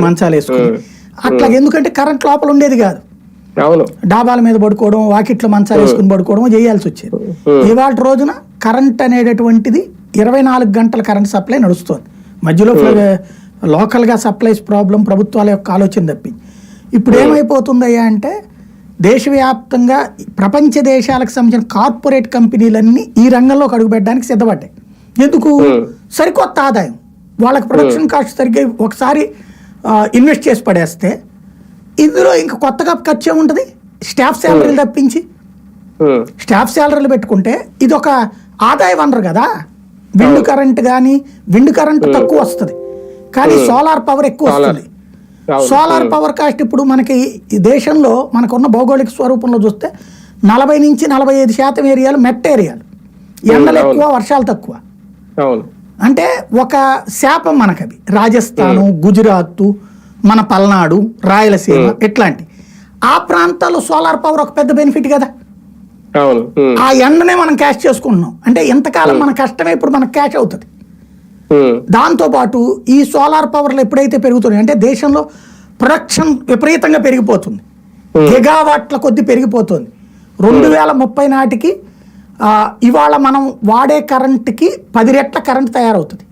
మంచాలు వేసుకుని అట్లా. ఎందుకంటే కరెంట్ లోపల ఉండేది కాదు, డాబాల మీద పడుకోవడం, వాకిట్లో మంచాలు వేసుకుని పడుకోవడం చేయాల్సి వచ్చేది. ఇవాళ రోజున కరెంట్ అనేటటువంటిది 24 గంటల కరెంట్ సప్లై నడుస్తుంది. మధ్యలో లోకల్గా సప్లైస్ ప్రాబ్లం ప్రభుత్వాల యొక్క ఆలోచన తప్పి ఇప్పుడు ఏమైపోతుందయ్యా అంటే దేశవ్యాప్తంగా ప్రపంచ దేశాలకు సంబంధించిన కార్పొరేట్ కంపెనీలన్నీ ఈ రంగంలోకి అడుగుపెట్టడానికి సిద్ధపడ్డాయి. ఎందుకు? సరికొత్త ఆదాయం, వాళ్ళకి ప్రొడక్షన్ కాస్ట్ సరిగ్గా ఒకసారి ఇన్వెస్ట్ చేసి పడేస్తే ఇందులో ఇంకా కొత్తగా ఖర్చు ఏముంటుంది? స్టాఫ్ శాలరీలు తప్పించి స్టాఫ్ శాలరీలు పెట్టుకుంటే ఇది ఒక ఆదాయ వనరు కదా. విండ్ కరెంట్ కానీ, విండ్ కరెంట్ తక్కువ వస్తుంది కానీ సోలార్ పవర్ ఎక్కువ వస్తుంది. సోలార్ పవర్ కాస్ట్ ఇప్పుడు మనకి ఈ దేశంలో మనకున్న భౌగోళిక స్వరూపంలో చూస్తే 40 నుంచి 45% ఏరియాలు మెట్ట ఏరియాలు, ఎండలు ఎక్కువ, వర్షాలు తక్కువ. అంటే ఒక శాపం మనకవి. రాజస్థాను, గుజరాత్, మన పల్నాడు, రాయలసీమ ఇట్లాంటి ఆ ప్రాంతాల్లో సోలార్ పవర్ ఒక పెద్ద బెనిఫిట్ కదా. ఆ ఎండనే మనం క్యాష్ చేసుకుంటున్నాం అంటే ఎంతకాలం మన కష్టమే ఇప్పుడు మనకు క్యాష్ అవుతుంది. దాంతో పాటు ఈ సోలార్ పవర్లు ఎప్పుడైతే పెరుగుతున్నాయి అంటే దేశంలో ప్రొడక్షన్ విపరీతంగా పెరిగిపోతుంది, గిగావాట్ల కొద్ది పెరిగిపోతుంది. 2030 నాటికి ఇవాళ మనం వాడే కరెంట్కి 10 రెట్ల కరెంట్ తయారవుతుంది.